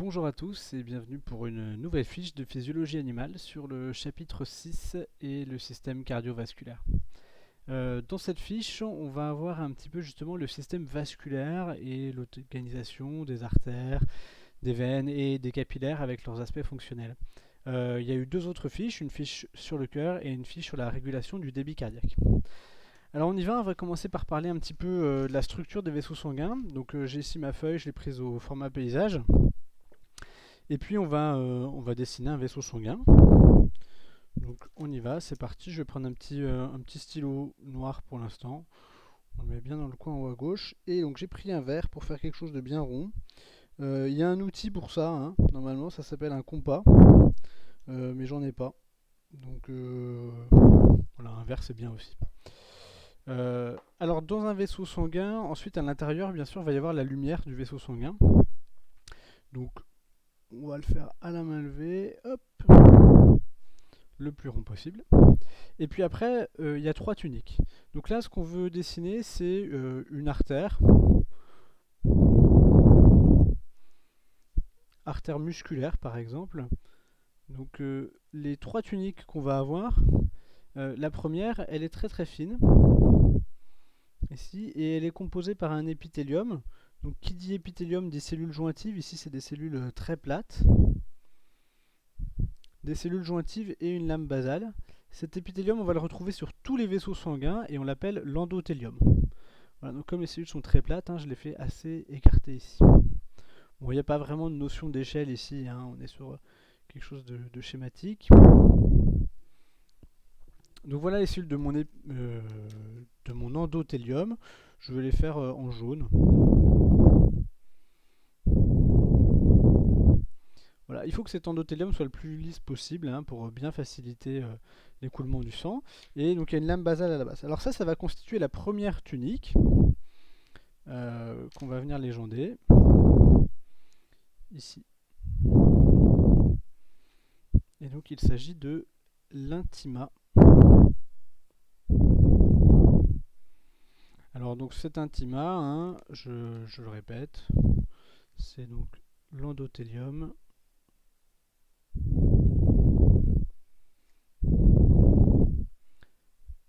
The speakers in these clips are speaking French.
Bonjour à tous et bienvenue pour une nouvelle fiche de physiologie animale sur le chapitre 6 et le système cardiovasculaire. Dans cette fiche, on va avoir un petit peu justement le système vasculaire et l'organisation des artères, des veines et des capillaires avec leurs aspects fonctionnels. Il y a eu deux autres fiches, une fiche sur le cœur et une fiche sur la régulation du débit cardiaque. Alors on y va, on va commencer par parler un petit peu de la structure des vaisseaux sanguins. Donc j'ai ici ma feuille, je l'ai prise au format paysage. Et puis on va dessiner un vaisseau sanguin. Donc on y va, c'est parti. Je vais prendre un petit stylo noir pour l'instant. On le met bien dans le coin en haut à gauche. Et donc j'ai pris un verre pour faire quelque chose de bien rond. Il y a un outil pour ça, hein. Normalement ça s'appelle un compas. Mais j'en ai pas. Donc voilà, un verre c'est bien aussi. Alors dans un vaisseau sanguin, ensuite à l'intérieur bien sûr il va y avoir la lumière du vaisseau sanguin. Donc on va le faire à la main levée, hop, le plus rond possible. Et puis après, il y a trois tuniques. Donc là, ce qu'on veut dessiner, c'est une artère musculaire par exemple. Donc les trois tuniques qu'on va avoir, la première, elle est très très fine, ici, et elle est composée par un épithélium. Donc qui dit épithélium dit cellules jointives, ici c'est des cellules très plates. Des cellules jointives et une lame basale. Cet épithélium, on va le retrouver sur tous les vaisseaux sanguins et on l'appelle l'endothélium. Voilà, donc comme les cellules sont très plates, hein, je les fais assez écartées ici. Bon, il n'y a pas vraiment de notion d'échelle ici, hein, on est sur quelque chose de schématique. Donc voilà les cellules de mon endothélium. Je vais les faire en jaune. Voilà, il faut que cet endothélium soit le plus lisse possible, hein, pour bien faciliter l'écoulement du sang. Et donc il y a une lame basale à la base. Alors ça va constituer la première tunique qu'on va venir légender ici. Et donc il s'agit de l'intima. Alors donc cet intima, hein, je le répète, c'est donc l'endothélium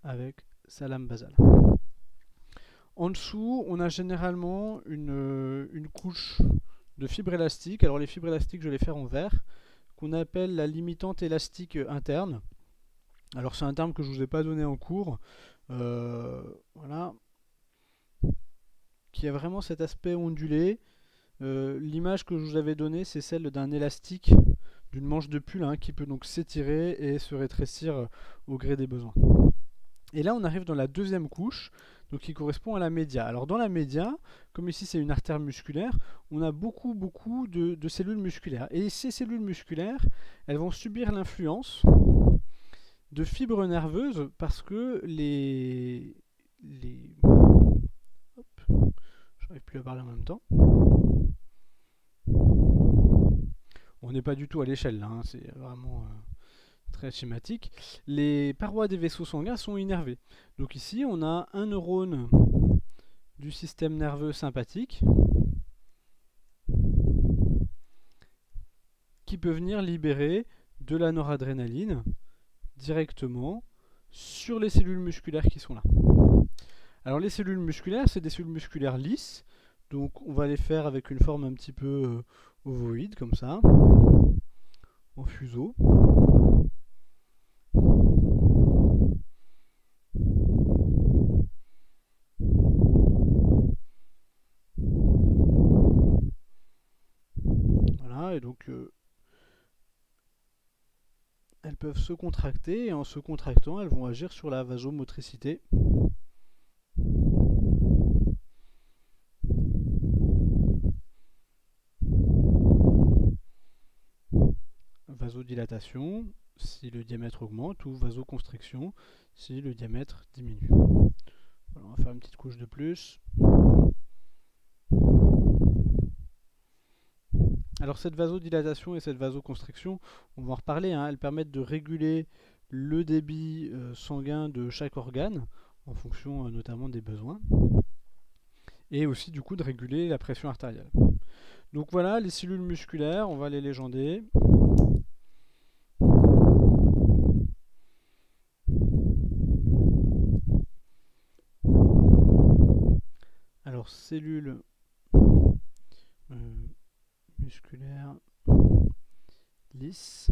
avec sa lame basale. En dessous, on a généralement une couche de fibres élastiques. Alors les fibres élastiques, je vais les faire en vert, qu'on appelle la limitante élastique interne. Alors c'est un terme que je ne vous ai pas donné en cours. Voilà. Qui a vraiment cet aspect ondulé. L'image que je vous avais donnée, c'est celle d'un élastique, d'une manche de pull, hein, qui peut donc s'étirer et se rétrécir au gré des besoins. Et là, on arrive dans la deuxième couche, donc qui correspond à la média. Alors dans la média, comme ici c'est une artère musculaire, on a beaucoup de cellules musculaires. Et ces cellules musculaires, elles vont subir l'influence de fibres nerveuses parce que hop, j'arrive plus à parler en même temps. On n'est pas du tout à l'échelle là, hein, c'est vraiment très schématique. Les parois des vaisseaux sanguins sont innervées. Donc ici, on a un neurone du système nerveux sympathique qui peut venir libérer de la noradrénaline directement sur les cellules musculaires qui sont là. Alors les cellules musculaires, c'est des cellules musculaires lisses, donc on va les faire avec une forme un petit peu ovoïde comme ça, en fuseau. Voilà, et donc elles peuvent se contracter, et en se contractant, elles vont agir sur la vasomotricité. Vasodilatation, si le diamètre augmente, ou vasoconstriction, si le diamètre diminue. Voilà, on va faire une petite couche de plus. Alors cette vasodilatation et cette vasoconstriction, on va en reparler, hein, elles permettent de réguler le débit sanguin de chaque organe, en fonction notamment des besoins, et aussi du coup de réguler la pression artérielle. Donc voilà, les cellules musculaires, on va les légender. Alors, cellules musculaires lisses.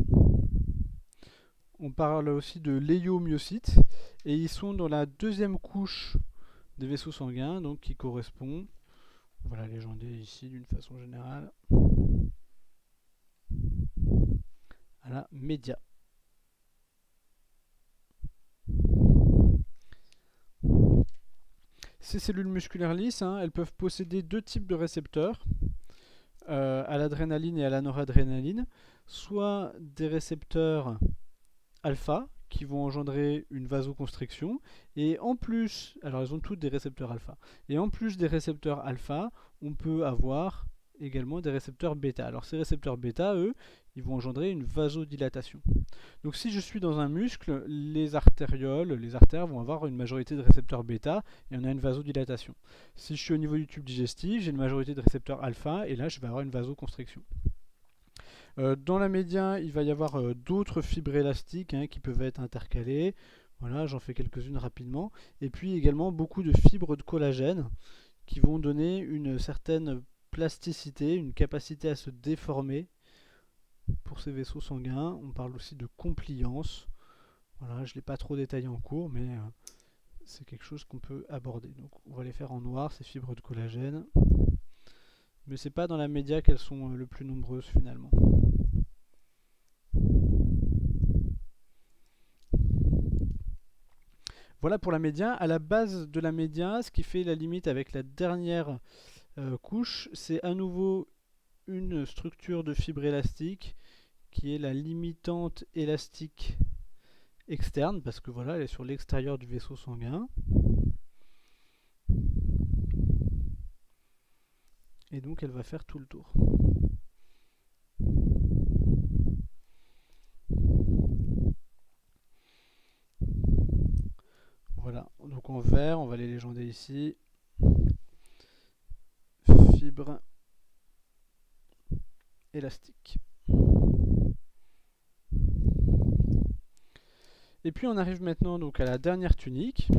On parle aussi de léomyocytes, et ils sont dans la deuxième couche des vaisseaux sanguins, donc qui correspond, on va la légender ici d'une façon générale, à la média. Ces cellules musculaires lisses, elles peuvent posséder deux types de récepteurs, à l'adrénaline et à la noradrénaline, soit des récepteurs alpha qui vont engendrer une vasoconstriction, et en plus, alors elles ont toutes des récepteurs alpha, et en plus des récepteurs alpha, on peut avoir également des récepteurs bêta. Alors ces récepteurs bêta, eux, ils vont engendrer une vasodilatation. Donc si je suis dans un muscle, les artérioles, les artères vont avoir une majorité de récepteurs bêta et on a une vasodilatation. Si je suis au niveau du tube digestif, j'ai une majorité de récepteurs alpha et là je vais avoir une vasoconstriction. Dans la média, il va y avoir d'autres fibres élastiques qui peuvent être intercalées. Voilà, j'en fais quelques-unes rapidement. Et puis également beaucoup de fibres de collagène qui vont donner une certaine plasticité, une capacité à se déformer pour ces vaisseaux sanguins. On parle aussi de compliance. Voilà, je ne l'ai pas trop détaillé en cours, mais c'est quelque chose qu'on peut aborder. Donc on va les faire en noir, ces fibres de collagène. Mais c'est pas dans la média qu'elles sont le plus nombreuses finalement. Voilà pour la média. À la base de la média, ce qui fait la limite avec la dernière couche, c'est à nouveau une structure de fibre élastique qui est la limitante élastique externe, parce que voilà, elle est sur l'extérieur du vaisseau sanguin. Et donc elle va faire tout le tour. Voilà, donc en vert, on va les légender ici. Fibre élastique. Et puis on arrive maintenant donc à la dernière tunique,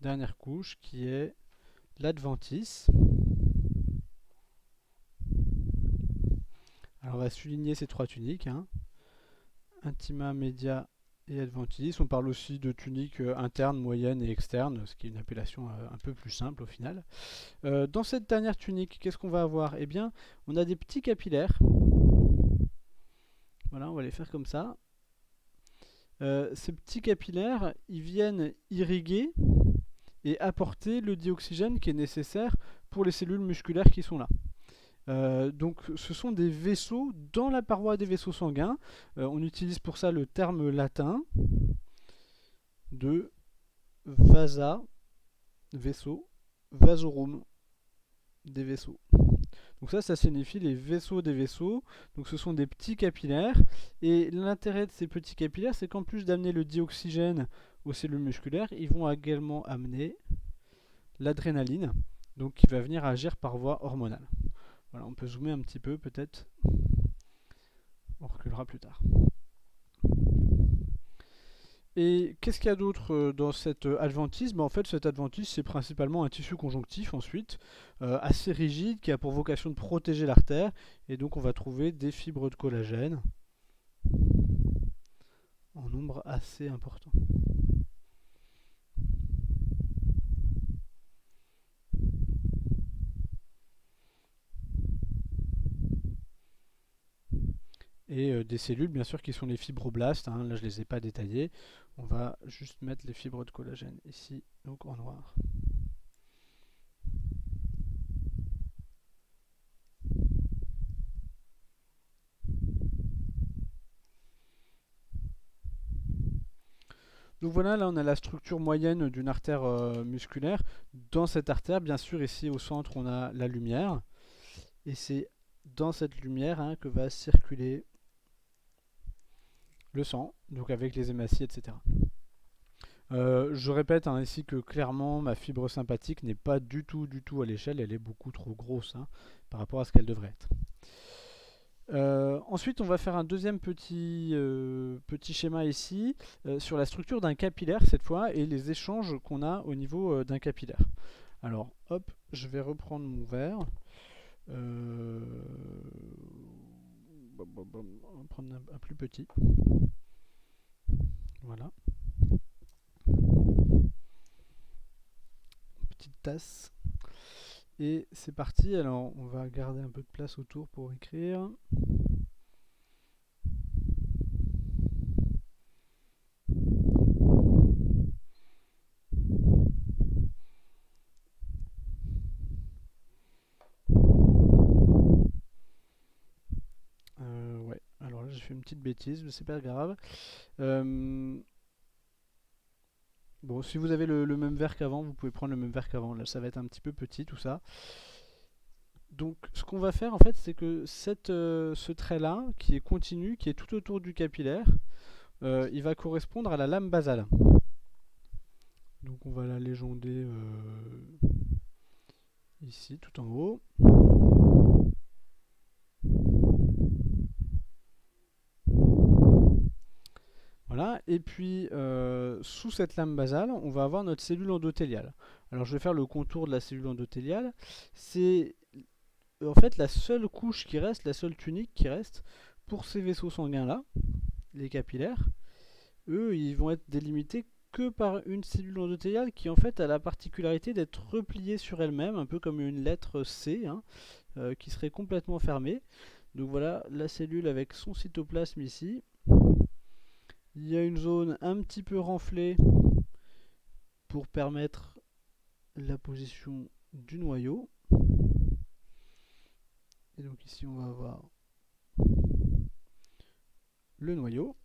dernière couche, qui est l'adventice. Alors on va souligner ces trois tuniques, intima, média et adventice. On parle aussi de tuniques internes, moyennes et externes, ce qui est une appellation un peu plus simple au final. Dans cette dernière tunique, qu'est-ce qu'on va avoir? Eh bien, on a des petits capillaires. Voilà, on va les faire comme ça. Ces petits capillaires, ils viennent irriguer et apporter le dioxygène qui est nécessaire pour les cellules musculaires qui sont là. Donc ce sont des vaisseaux dans la paroi des vaisseaux sanguins. On utilise pour ça le terme latin de vasa, vaisseau, vasorum, des vaisseaux. Donc ça signifie les vaisseaux des vaisseaux. Donc ce sont des petits capillaires. Et l'intérêt de ces petits capillaires, c'est qu'en plus d'amener le dioxygène aux cellules musculaires, ils vont également amener l'adrénaline, donc qui va venir agir par voie hormonale. Voilà, on peut zoomer un petit peu peut-être. On reculera plus tard. Et qu'est-ce qu'il y a d'autre dans cet adventisme? En fait, cet adventisme, c'est principalement un tissu conjonctif ensuite, assez rigide, qui a pour vocation de protéger l'artère. Et donc on va trouver des fibres de collagène en nombre assez important. Et des cellules, bien sûr, qui sont les fibroblastes. Là, je ne les ai pas détaillées. On va juste mettre les fibres de collagène ici, donc en noir. Donc voilà, là on a la structure moyenne d'une artère musculaire. Dans cette artère, bien sûr, ici au centre, on a la lumière. Et c'est dans cette lumière que va circuler le sang, donc avec les hématies, etc. Je répète hein, ici que clairement ma fibre sympathique n'est pas du tout à l'échelle, elle est beaucoup trop grosse hein, par rapport à ce qu'elle devrait être. Ensuite, on va faire un deuxième petit schéma ici sur la structure d'un capillaire cette fois et les échanges qu'on a au niveau d'un capillaire. Alors, hop, je vais reprendre mon verre. On va prendre un plus petit. Voilà. Petite tasse. Et c'est parti. Alors, on va garder un peu de place autour pour écrire. Ouais, alors là j'ai fait une petite bêtise, mais c'est pas grave. Bon, si vous avez le même verre qu'avant, vous pouvez prendre le même verre qu'avant. Là, ça va être un petit peu petit tout ça. Donc, ce qu'on va faire en fait, c'est que ce trait-là, qui est continu, qui est tout autour du capillaire, il va correspondre à la lame basale. Donc, on va la légender ici, tout en haut. Voilà, et puis sous cette lame basale, on va avoir notre cellule endothéliale. Alors je vais faire le contour de la cellule endothéliale. C'est en fait la seule couche qui reste, la seule tunique qui reste pour ces vaisseaux sanguins là, les capillaires. Eux, ils vont être délimités que par une cellule endothéliale qui en fait a la particularité d'être repliée sur elle-même, un peu comme une lettre C, hein, qui serait complètement fermée. Donc voilà la cellule avec son cytoplasme ici. Il y a une zone un petit peu renflée pour permettre la position du noyau. Et donc ici on va avoir le noyau.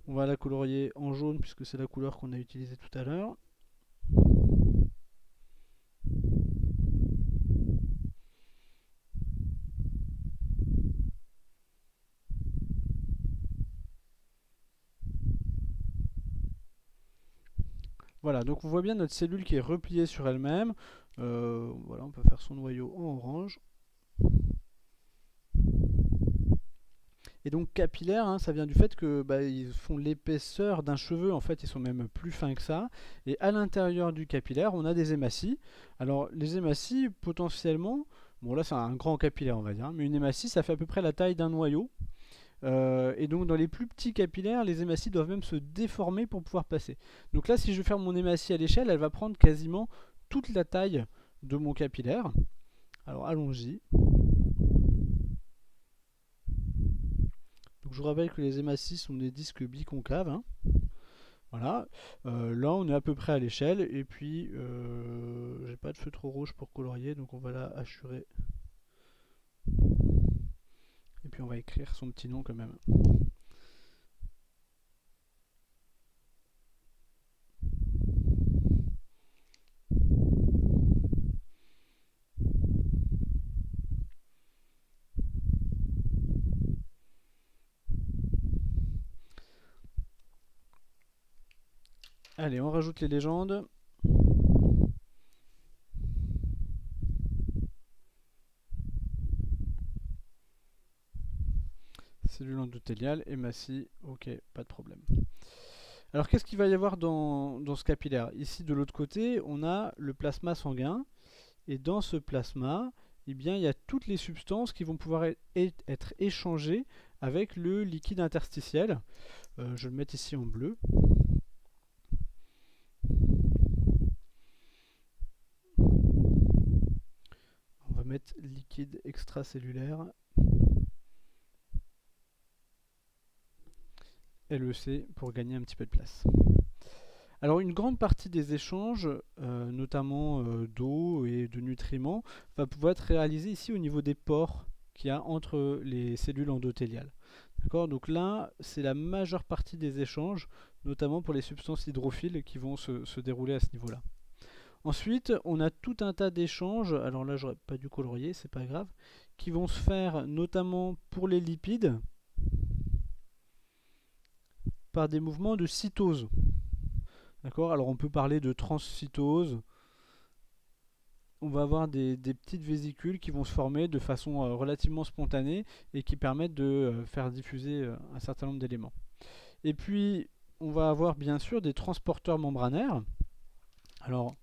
On va la colorier en jaune puisque c'est la couleur qu'on a utilisée tout à l'heure. Voilà, donc on voit bien notre cellule qui est repliée sur elle-même. Voilà, on peut faire son noyau en orange. Et donc capillaire, hein, ça vient du fait que ils font l'épaisseur d'un cheveu, en fait ils sont même plus fins que ça. Et à l'intérieur du capillaire, on a des hématies. Alors les hématies, potentiellement, bon là c'est un grand capillaire on va dire, mais une hématie ça fait à peu près la taille d'un noyau. Et donc dans les plus petits capillaires, les hématies doivent même se déformer pour pouvoir passer. Donc là si je vais faire mon hématie à l'échelle, elle va prendre quasiment toute la taille de mon capillaire. Alors allons-y. Donc je vous rappelle que les hématies sont des disques biconcaves. Hein. Voilà. Là on est à peu près à l'échelle. Et puis j'ai pas de feutre rouge pour colorier, donc on va la hachurer. Et puis on va écrire son petit nom quand même. Allez, on rajoute les légendes. Cellule endothéliale, hématie, ok, pas de problème. Alors qu'est-ce qu'il va y avoir dans ce capillaire? Ici de l'autre côté, on a le plasma sanguin. Et dans ce plasma, eh bien, il y a toutes les substances qui vont pouvoir être échangées avec le liquide interstitiel. Je vais le mettre ici en bleu. On va mettre liquide extracellulaire. LEC pour gagner un petit peu de place. Alors une grande partie des échanges, notamment d'eau et de nutriments, va pouvoir être réalisée ici au niveau des pores qu'il y a entre les cellules endothéliales. D'accord. Donc là, c'est la majeure partie des échanges, notamment pour les substances hydrophiles qui vont se dérouler à ce niveau-là. Ensuite, on a tout un tas d'échanges, alors là j'aurais pas dû colorier, c'est pas grave, qui vont se faire notamment pour les lipides, par des mouvements de cytose. D'accord? Alors on peut parler de transcytose. On va avoir des petites vésicules qui vont se former de façon relativement spontanée et qui permettent de faire diffuser un certain nombre d'éléments. Et puis, on va avoir bien sûr des transporteurs membranaires. Alors,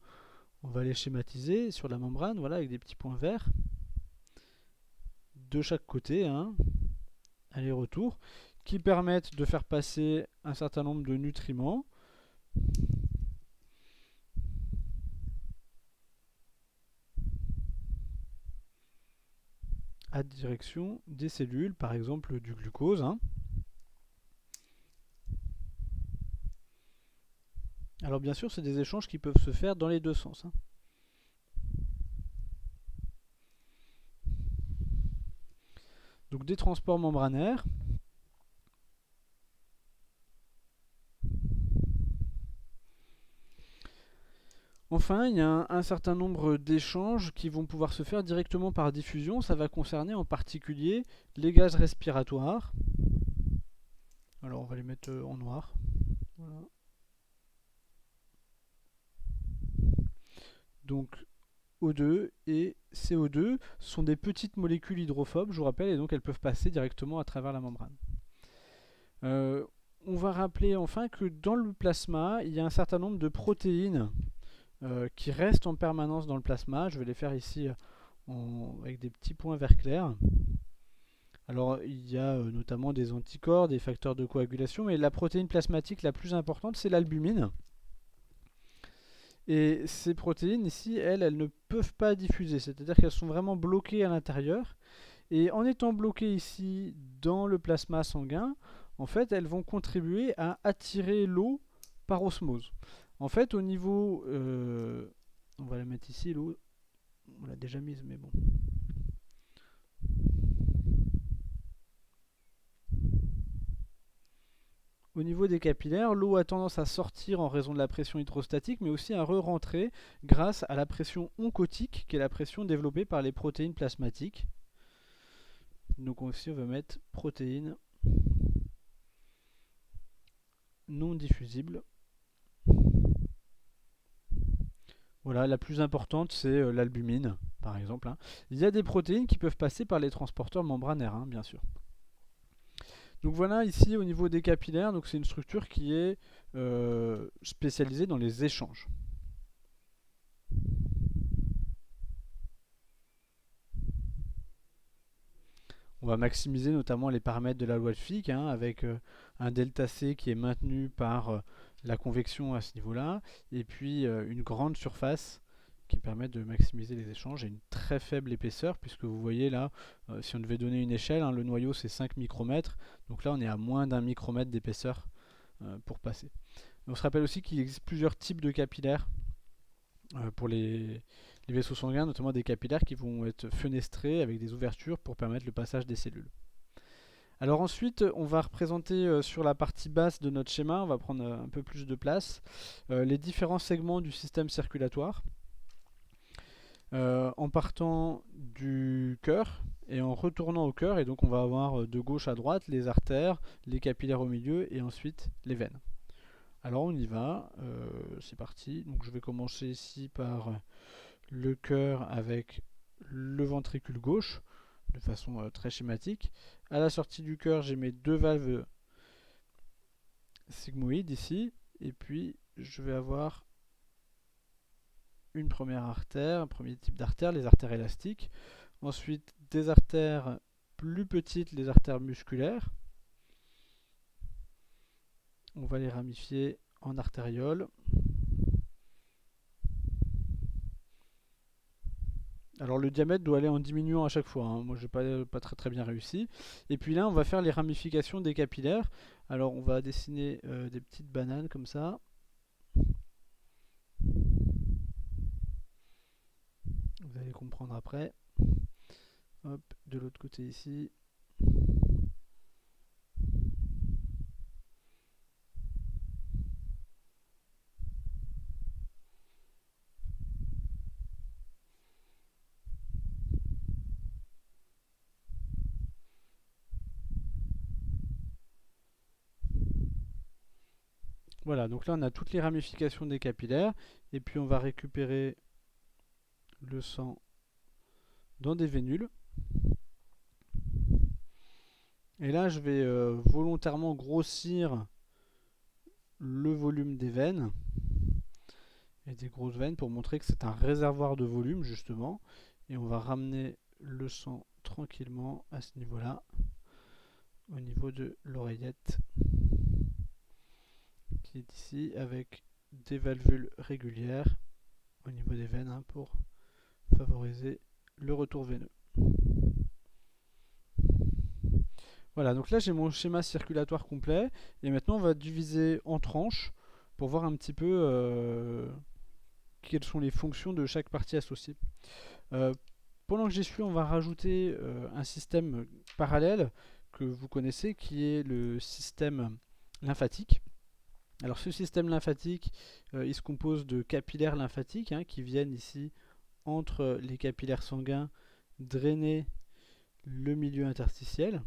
on va les schématiser sur la membrane, voilà, avec des petits points verts de chaque côté, hein, aller-retour, qui permettent de faire passer un certain nombre de nutriments. À direction des cellules, par exemple du glucose. Hein. Alors bien sûr, c'est des échanges qui peuvent se faire dans les deux sens. Hein. Donc des transports membranaires. Enfin, il y a un certain nombre d'échanges qui vont pouvoir se faire directement par diffusion. Ça va concerner en particulier les gaz respiratoires. Alors on va les mettre en noir. Voilà. Donc O2 et CO2 sont des petites molécules hydrophobes, je vous rappelle, et donc elles peuvent passer directement à travers la membrane. On va rappeler enfin que dans le plasma, il y a un certain nombre de protéines qui restent en permanence dans le plasma. Je vais les faire ici avec des petits points vert clair. Alors il y a notamment des anticorps, des facteurs de coagulation, mais la protéine plasmatique la plus importante, c'est l'albumine. Et ces protéines ici, elles ne peuvent pas diffuser, c'est-à-dire qu'elles sont vraiment bloquées à l'intérieur. Et en étant bloquées ici dans le plasma sanguin, en fait, elles vont contribuer à attirer l'eau par osmose. En fait, au niveau... on va la mettre ici, l'eau. On l'a déjà mise, mais bon. Au niveau des capillaires, l'eau a tendance à sortir en raison de la pression hydrostatique, mais aussi à re-rentrer grâce à la pression oncotique, qui est la pression développée par les protéines plasmatiques. Donc ici, on va mettre protéines non diffusibles. Voilà, la plus importante, c'est l'albumine, par exemple. Hein. Il y a des protéines qui peuvent passer par les transporteurs membranaires, hein, bien sûr. Donc voilà, ici, au niveau des capillaires, c'est une structure qui est spécialisée dans les échanges. On va maximiser notamment les paramètres de la loi de Fick, hein, avec un delta C qui est maintenu par la convection à ce niveau-là, et puis une grande surface qui permet de maximiser les échanges et une très faible épaisseur, puisque vous voyez là, si on devait donner une échelle, hein, le noyau c'est 5 micromètres, donc là on est à moins d'1 micromètre d'épaisseur pour passer. On se rappelle aussi qu'il existe plusieurs types de capillaires pour les vaisseaux sanguins, notamment des capillaires qui vont être fenestrés avec des ouvertures pour permettre le passage des cellules. Alors ensuite, on va représenter sur la partie basse de notre schéma, on va prendre un peu plus de place, les différents segments du système circulatoire. En partant du cœur et en retournant au cœur, et donc on va avoir de gauche à droite les artères, les capillaires au milieu et ensuite les veines. Alors on y va, c'est parti. Donc je vais commencer ici par le cœur avec le ventricule gauche de façon très schématique. À la sortie du cœur, j'ai mes deux valves sigmoïdes ici, et puis je vais avoir une première artère, un premier type d'artère, les artères élastiques. Ensuite, des artères plus petites, les artères musculaires. On va les ramifier en artérioles. Alors le diamètre doit aller en diminuant à chaque fois, hein. Moi je n'ai pas très bien réussi. Et puis là on va faire les ramifications des capillaires. Alors on va dessiner des petites bananes comme ça. Vous allez comprendre après. Hop, de l'autre côté ici. Voilà, donc là on a toutes les ramifications des capillaires, et puis on va récupérer le sang dans des vénules. Et là je vais volontairement grossir le volume des veines, et des grosses veines, pour montrer que c'est un réservoir de volume justement. Et on va ramener le sang tranquillement à ce niveau-là, au niveau de l'oreillette, qui est ici, avec des valvules régulières au niveau des veines, hein, pour favoriser le retour veineux. Voilà, donc là j'ai mon schéma circulatoire complet, et maintenant on va diviser en tranches pour voir un petit peu quelles sont les fonctions de chaque partie associée. Pendant que j'y suis, on va rajouter un système parallèle que vous connaissez, qui est le système lymphatique. Alors ce système lymphatique, il se compose de capillaires lymphatiques, hein, qui viennent ici entre les capillaires sanguins drainer le milieu interstitiel.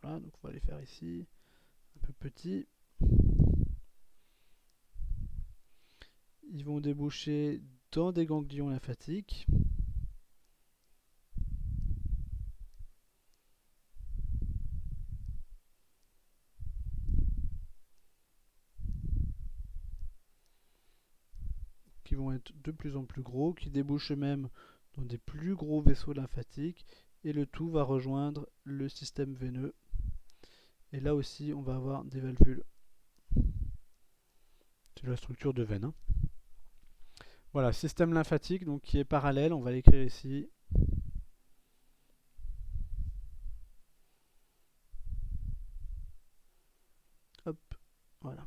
Voilà, donc on va les faire ici, un peu petits. Ils vont déboucher dans des ganglions lymphatiques. Qui vont être de plus en plus gros, qui débouchent même dans des plus gros vaisseaux lymphatiques, et le tout va rejoindre le système veineux. Et là aussi, on va avoir des valvules. C'est la structure de veine, hein. Voilà, système lymphatique donc qui est parallèle, on va l'écrire ici. Hop, voilà.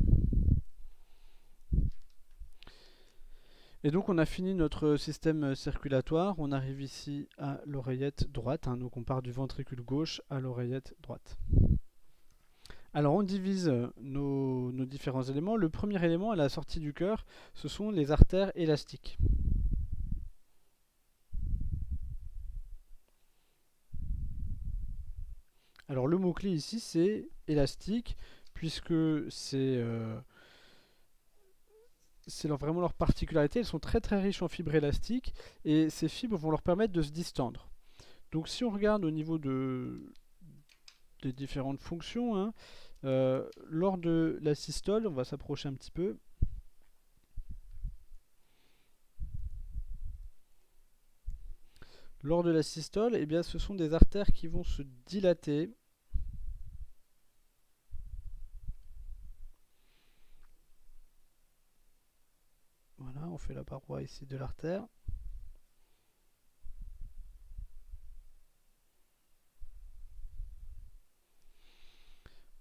Et donc on a fini notre système circulatoire, on arrive ici à l'oreillette droite, hein, donc on part du ventricule gauche à l'oreillette droite. Alors on divise nos différents éléments. Le premier élément à la sortie du cœur, ce sont les artères élastiques. Alors le mot-clé ici c'est élastique, puisque c'est vraiment leur particularité. Elles sont très très riches en fibres élastiques, et ces fibres vont leur permettre de se distendre. Donc si on regarde au niveau des différentes fonctions, hein, lors de la systole, on va s'approcher un petit peu. Lors de la systole, eh bien, ce sont des artères qui vont se dilater. Voilà, on fait la paroi ici de l'artère.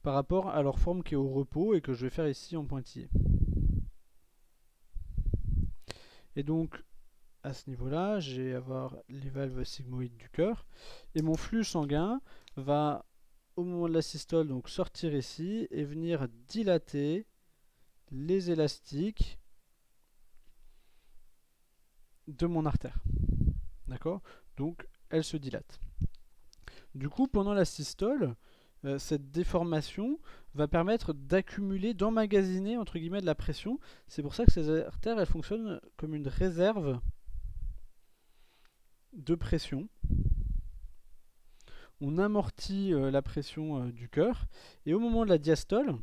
Par rapport à leur forme qui est au repos, et que je vais faire ici en pointillé. Et donc, à ce niveau-là, je vais avoir les valves sigmoïdes du cœur, et mon flux sanguin va, au moment de la systole, donc sortir ici et venir dilater les élastiques de mon artère. D'accord? Donc, elle se dilate. Du coup, pendant la systole, cette déformation va permettre d'accumuler, d'emmagasiner entre guillemets de la pression. C'est pour ça que ces artères, elles fonctionnent comme une réserve de pression. On amortit la pression du cœur, et au moment de la diastole,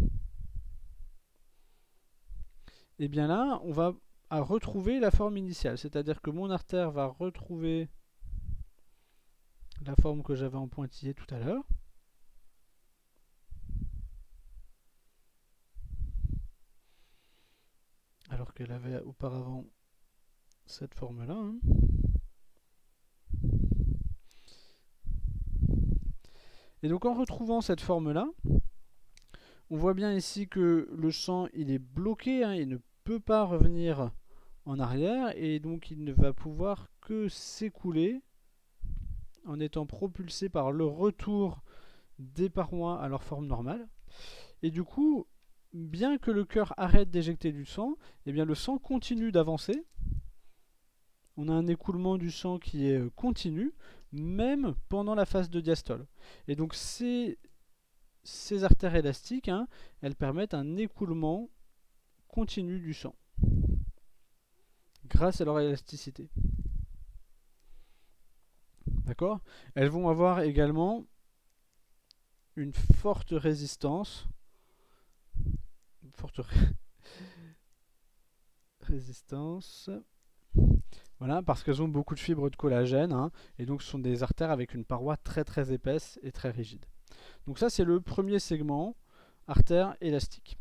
et bien là, on va retrouver la forme initiale, c'est-à-dire que mon artère va retrouver la forme que j'avais en pointillé tout à l'heure. Alors qu'elle avait auparavant cette forme-là, hein. Et donc en retrouvant cette forme-là, on voit bien ici que le sang il est bloqué, hein, il ne peut pas revenir en arrière, et donc il ne va pouvoir que s'écouler en étant propulsé par le retour des parois à leur forme normale. Et du coup, bien que le cœur arrête d'éjecter du sang, eh bien le sang continue d'avancer. On a un écoulement du sang qui est continu, même pendant la phase de diastole. Et donc ces ces artères élastiques, hein, elles permettent un écoulement continu du sang grâce à leur élasticité. D'accord? Elles vont avoir également une forte résistance. Une forte résistance. Voilà, parce qu'elles ont beaucoup de fibres de collagène, hein, et donc ce sont des artères avec une paroi très très épaisse et très rigide. Donc ça c'est le premier segment, artère élastique.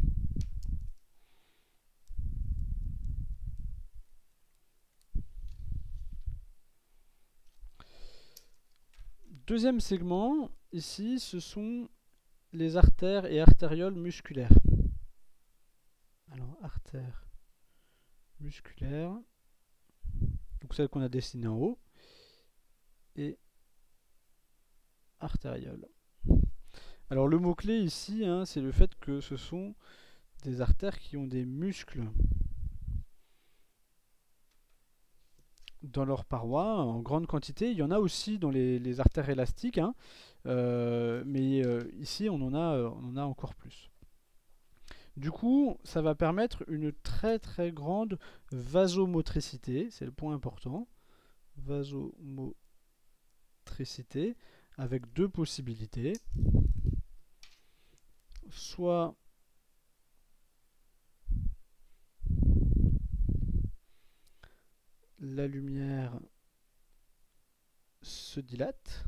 Deuxième segment, ici, ce sont les artères et artérioles musculaires. Alors, artères musculaires, donc celles qu'on a dessinées en haut, et artérioles. Alors, le mot-clé ici, hein, c'est le fait que ce sont des artères qui ont des muscles dans leurs parois en grande quantité. Il y en a aussi dans les artères élastiques, hein, mais ici on en a encore plus. Du coup, ça va permettre une très très grande vasomotricité, c'est le point important. Vasomotricité, avec deux possibilités. Soit la lumière se dilate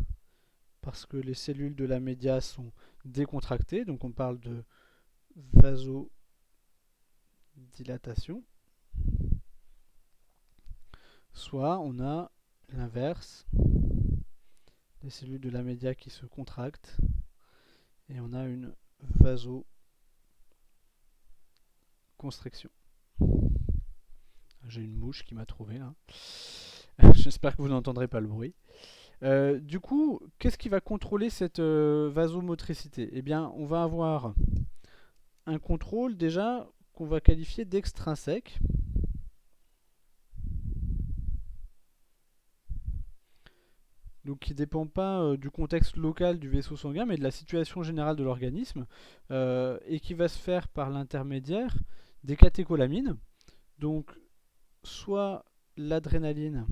parce que les cellules de la média sont décontractées, donc on parle de vasodilatation. Soit on a l'inverse, les cellules de la média qui se contractent et on a une vasoconstriction. J'ai une mouche qui m'a trouvé là. J'espère que vous n'entendrez pas le bruit. Du coup, qu'est-ce qui va contrôler cette vasomotricité? Eh bien, on va avoir un contrôle déjà qu'on va qualifier d'extrinsèque. Donc qui ne dépend pas du contexte local du vaisseau sanguin, mais de la situation générale de l'organisme, et qui va se faire par l'intermédiaire des catécholamines. Donc, soit l'adrénaline,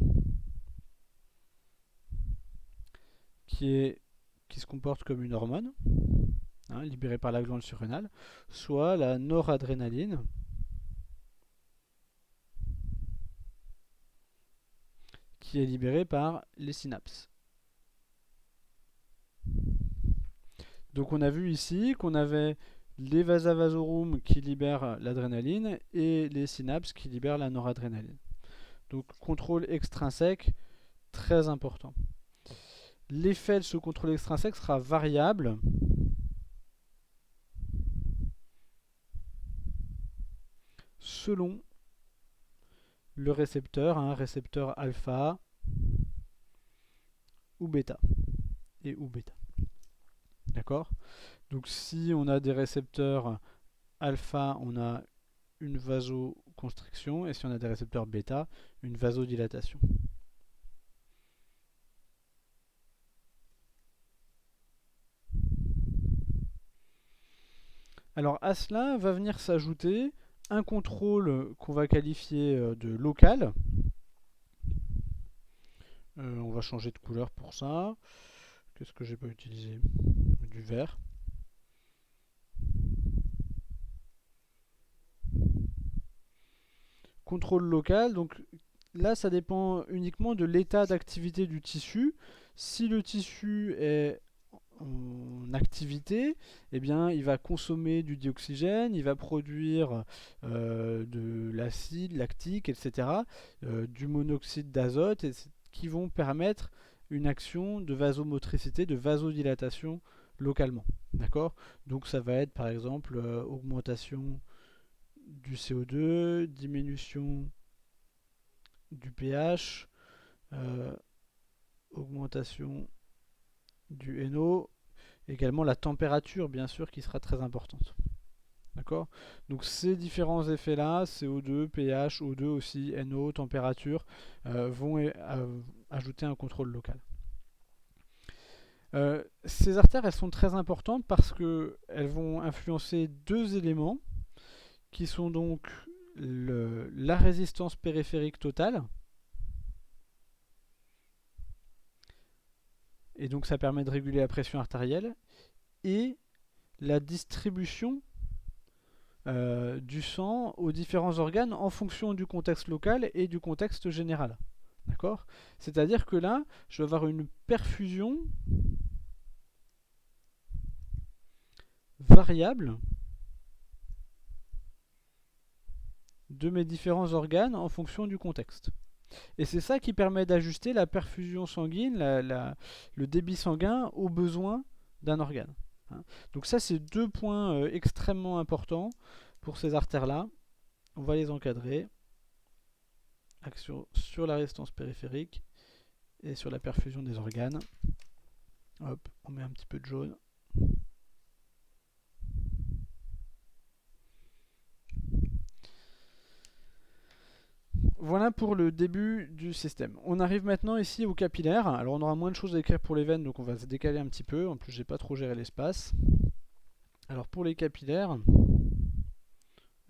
qui se comporte comme une hormone, hein, libérée par la glande surrénale, soit la noradrénaline, qui est libérée par les synapses. Donc on a vu ici qu'on avait les vasa vasorum qui libèrent l'adrénaline et les synapses qui libèrent la noradrénaline. Donc contrôle extrinsèque, très important. L'effet de ce contrôle extrinsèque sera variable selon le récepteur, hein, récepteur alpha ou bêta et ou bêta. D'accord? Donc si on a des récepteurs alpha, on a une vasoconstriction, et si on a des récepteurs bêta, une vasodilatation. Alors à cela va venir s'ajouter un contrôle qu'on va qualifier de local. On va changer de couleur pour ça. Qu'est-ce que j'ai pas utilisé? Du vert. Contrôle local, donc là ça dépend uniquement de l'état d'activité du tissu. Si le tissu est en activité, eh bien, il va consommer du dioxygène, il va produire de l'acide lactique, etc., du monoxyde d'azote, qui vont permettre une action de vasomotricité, de vasodilatation localement. D'accord? Donc ça va être par exemple augmentation du CO2, diminution du pH, augmentation du NO, également la température bien sûr qui sera très importante. D'accord? Donc ces différents effets-là, CO2, pH, O2 aussi, NO, température, vont ajouter un contrôle local. Ces artères, elles sont très importantes parce qu'elles vont influencer deux éléments qui sont donc la résistance périphérique totale, et donc ça permet de réguler la pression artérielle, et la distribution du sang aux différents organes en fonction du contexte local et du contexte général. D'accord ? C'est-à-dire que là, je vais avoir une perfusion variable de mes différents organes en fonction du contexte. Et c'est ça qui permet d'ajuster la perfusion sanguine, le débit sanguin aux besoins d'un organe. Donc ça, c'est deux points extrêmement importants pour ces artères-là. On va les encadrer. Action sur la résistance périphérique et sur la perfusion des organes. Hop, on met un petit peu de jaune. Voilà pour le début du système. On arrive maintenant ici aux capillaires. Alors on aura moins de choses à écrire pour les veines, donc on va se décaler un petit peu. En plus, j'ai pas trop géré l'espace. Alors pour les capillaires,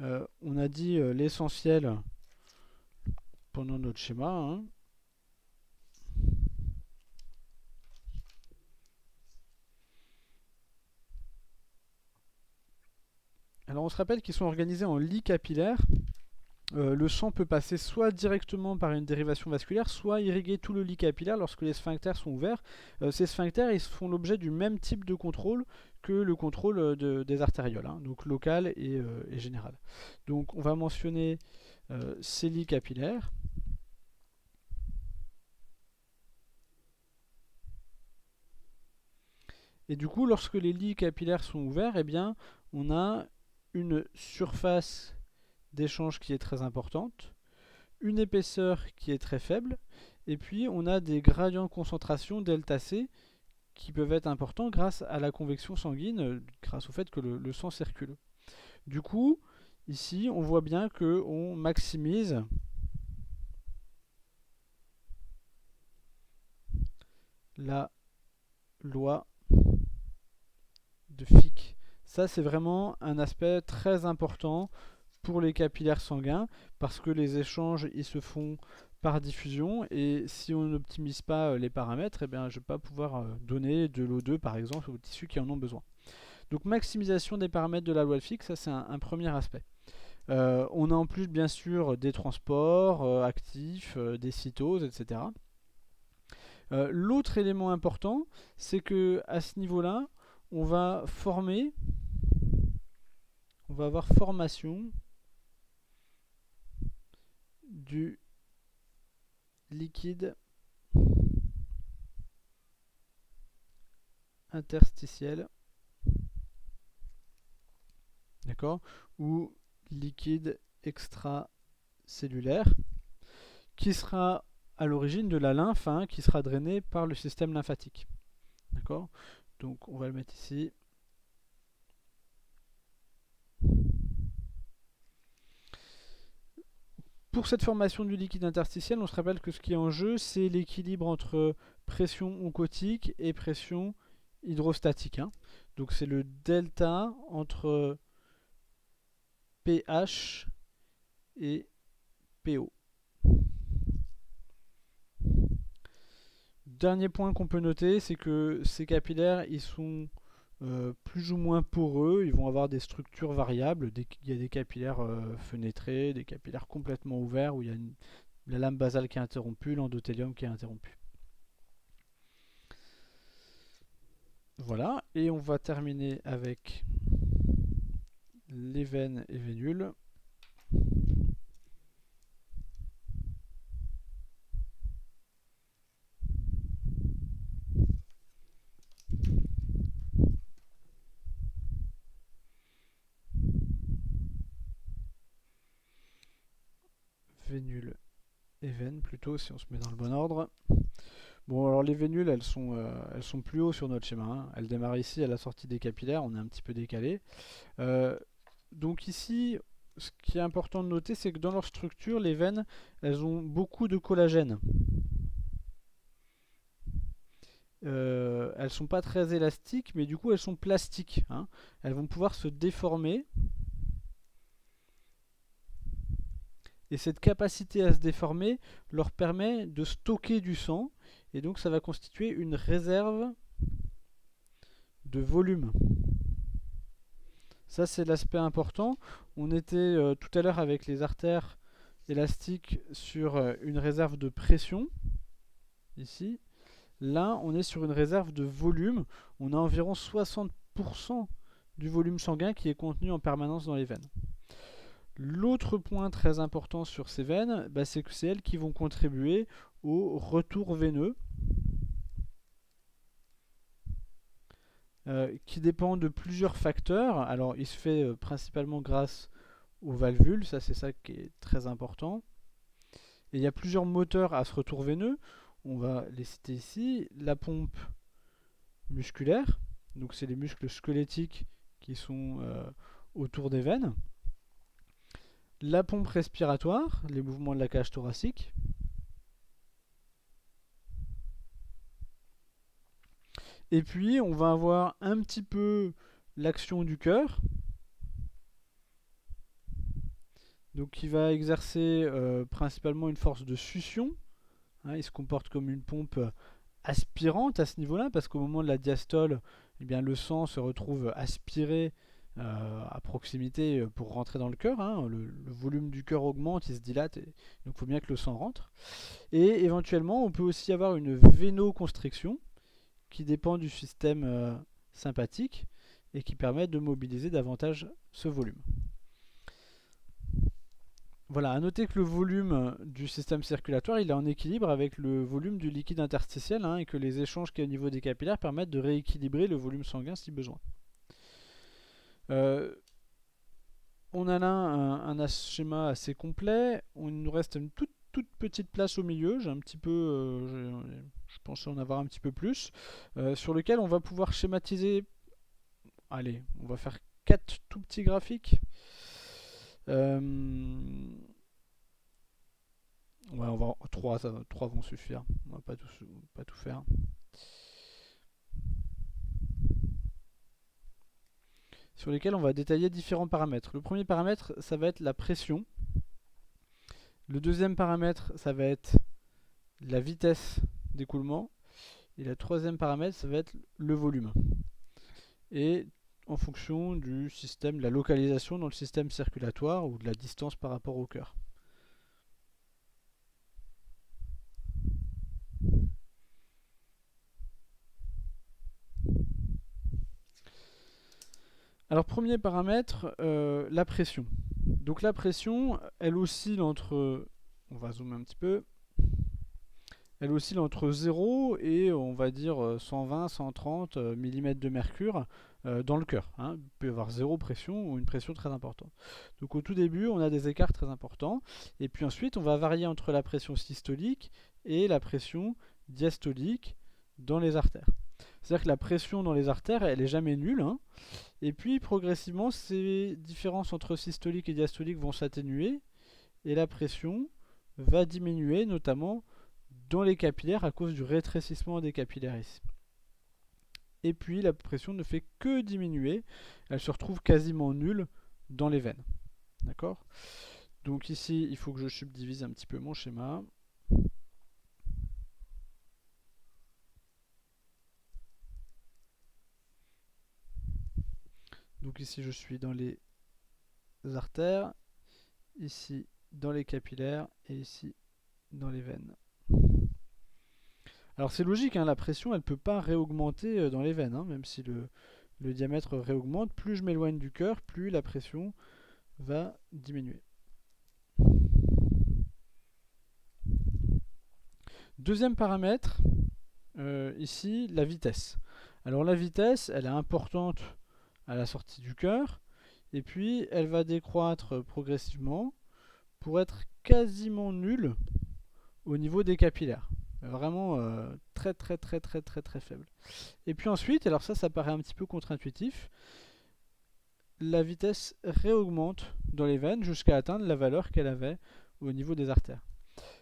on a dit l'essentiel pendant notre schéma. Hein. Alors on se rappelle qu'ils sont organisés en lits capillaires. Le sang peut passer soit directement par une dérivation vasculaire, soit irriguer tout le lit capillaire lorsque les sphincters sont ouverts. Ces sphincters, ils font l'objet du même type de contrôle que le contrôle des artérioles, hein, donc local et général. Donc on va mentionner ces lits capillaires. Et du coup, lorsque les lits capillaires sont ouverts, eh bien, on a une surface d'échange qui est très importante, une épaisseur qui est très faible, et puis on a des gradients de concentration delta C qui peuvent être importants grâce à la convection sanguine, grâce au fait que le sang circule. Du coup, ici, on voit bien qu'on maximise la loi de Fick. Ça, c'est vraiment un aspect très important pour les capillaires sanguins parce que les échanges ils se font par diffusion et si on n'optimise pas les paramètres, eh bien, je ne vais pas pouvoir donner de l'O2 par exemple aux tissus qui en ont besoin. Donc maximisation des paramètres de la loi de Fick, ça c'est un premier aspect. On a en plus bien sûr des transports actifs, des cytoses, etc. L'autre élément important, c'est que à ce niveau-là, on va avoir formation du liquide interstitiel, d'accord, ou liquide extracellulaire, qui sera à l'origine de la lymphe, hein, qui sera drainée par le système lymphatique. D'accord ? Donc on va le mettre ici. Pour cette formation du liquide interstitiel, on se rappelle que ce qui est en jeu, c'est l'équilibre entre pression oncotique et pression hydrostatique. Hein. Donc c'est le delta entre pH et PO. Dernier point qu'on peut noter, c'est que ces capillaires, ils sont plus ou moins poreux, ils vont avoir des structures variables. Il y a des capillaires fenêtrés, des capillaires complètement ouverts où il y a la lame basale qui est interrompue, l'endothélium qui est interrompu. Voilà, et on va terminer avec les veines et vénules. Vénules et veines plutôt, si on se met dans le bon ordre. Bon, alors les vénules, elles sont plus haut sur notre schéma. Hein. Elles démarrent ici à la sortie des capillaires, on est un petit peu décalé. Donc ici, ce qui est important de noter, c'est que dans leur structure, les veines, elles ont beaucoup de collagène. elles sont pas très élastiques, mais du coup elles sont plastiques, hein. Elles vont pouvoir se déformer. Et cette capacité à se déformer leur permet de stocker du sang. Et donc ça va constituer une réserve de volume. Ça c'est l'aspect important. On était tout à l'heure avec les artères élastiques sur une réserve de pression. Ici. Là on est sur une réserve de volume. On a environ 60% du volume sanguin qui est contenu en permanence dans les veines. L'autre point très important sur ces veines, c'est que c'est elles qui vont contribuer au retour veineux, qui dépend de plusieurs facteurs. Alors il se fait principalement grâce aux valvules, ça c'est ça qui est très important. Et il y a plusieurs moteurs à ce retour veineux, on va les citer ici. La pompe musculaire, donc c'est les muscles squelettiques qui sont autour des veines. La pompe respiratoire, les mouvements de la cage thoracique. Et puis on va avoir un petit peu l'action du cœur, donc qui va exercer principalement une force de succion. Hein, il se comporte comme une pompe aspirante à ce niveau-là, parce qu'au moment de la diastole, eh bien, le sang se retrouve aspiré à proximité pour rentrer dans le cœur. Hein. Le volume du cœur augmente, il se dilate, et donc il faut bien que le sang rentre. Et éventuellement, on peut aussi avoir une vénoconstriction qui dépend du système sympathique et qui permet de mobiliser davantage ce volume. Voilà, à noter que le volume du système circulatoire il est en équilibre avec le volume du liquide interstitiel, hein, et que les échanges qu'il y a au niveau des capillaires permettent de rééquilibrer le volume sanguin si besoin. On a là un schéma assez complet. Il nous reste une toute petite place au milieu. J'ai un petit peu, je pensais en avoir un petit peu plus, sur lequel on va pouvoir schématiser. Allez, on va faire 4 tout petits graphiques. Ouais, on va 3 vont suffire. On va pas tout faire. Sur lesquels on va détailler différents paramètres. Le premier paramètre, ça va être la pression. Le deuxième paramètre, ça va être la vitesse d'écoulement. Et le troisième paramètre, ça va être le volume. Et en fonction du système, de la localisation dans le système circulatoire ou de la distance par rapport au cœur. Alors premier paramètre, la pression. Donc la pression, elle oscille entre, on va zoomer un petit peu, elle oscille entre 0 et on va dire 120, 130 mm de mercure dans le cœur. Hein. Il peut y avoir 0 pression ou une pression très importante. Donc au tout début, on a des écarts très importants. Et puis ensuite, on va varier entre la pression systolique et la pression diastolique dans les artères. C'est-à-dire que la pression dans les artères, elle n'est jamais nulle. Hein. Et puis progressivement, ces différences entre systolique et diastolique vont s'atténuer. Et la pression va diminuer, notamment dans les capillaires à cause du rétrécissement des capillaires ici. Et puis la pression ne fait que diminuer, elle se retrouve quasiment nulle dans les veines. D'accord ? Donc ici, il faut que je subdivise un petit peu mon schéma. Donc ici, je suis dans les artères, ici dans les capillaires et ici dans les veines. Alors c'est logique, hein, la pression elle ne peut pas réaugmenter dans les veines, hein, même si le diamètre réaugmente, plus je m'éloigne du cœur, plus la pression va diminuer. Deuxième paramètre, ici la vitesse. Alors la vitesse, elle est importante à la sortie du cœur, et puis elle va décroître progressivement pour être quasiment nulle au niveau des capillaires. Vraiment très faible. Et puis ensuite, alors ça paraît un petit peu contre-intuitif, la vitesse réaugmente dans les veines jusqu'à atteindre la valeur qu'elle avait au niveau des artères.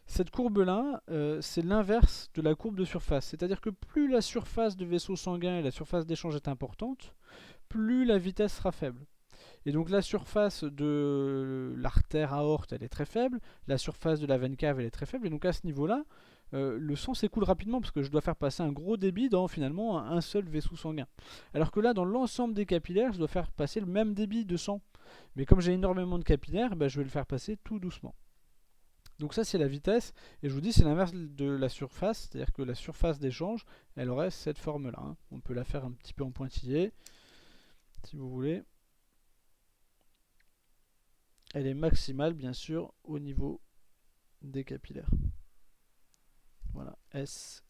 Cette courbe-là, c'est l'inverse de la courbe de surface. C'est-à-dire que plus la surface de vaisseau sanguin et la surface d'échange est importante, plus la vitesse sera faible. Et donc la surface de l'artère aorte, elle est très faible, la surface de la veine cave, elle est très faible, et donc à ce niveau-là, le sang s'écoule rapidement parce que je dois faire passer un gros débit dans finalement un seul vaisseau sanguin. Alors que là, dans l'ensemble des capillaires, je dois faire passer le même débit de sang. Mais comme j'ai énormément de capillaires, je vais le faire passer tout doucement. Donc ça c'est la vitesse, et je vous dis c'est l'inverse de la surface, c'est-à-dire que la surface d'échange, elle aurait cette forme-là. Hein. On peut la faire un petit peu en pointillé, si vous voulez. Elle est maximale bien sûr au niveau des capillaires. Voilà, S,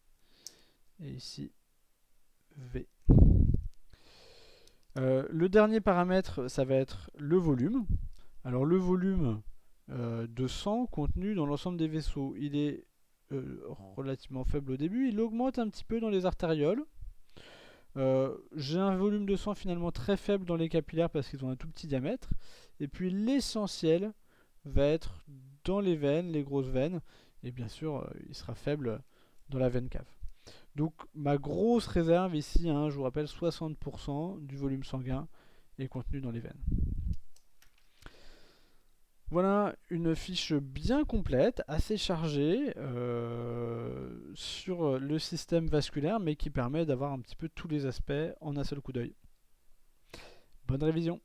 et ici V. Le dernier paramètre, ça va être le volume. Alors le volume de sang contenu dans l'ensemble des vaisseaux, il est relativement faible au début, il augmente un petit peu dans les artérioles. J'ai un volume de sang finalement très faible dans les capillaires parce qu'ils ont un tout petit diamètre. Et puis l'essentiel va être dans les veines, les grosses veines. Et bien sûr, il sera faible dans la veine cave. Donc ma grosse réserve ici, hein, je vous rappelle, 60% du volume sanguin est contenu dans les veines. Voilà une fiche bien complète, assez chargée sur le système vasculaire, mais qui permet d'avoir un petit peu tous les aspects en un seul coup d'œil. Bonne révision!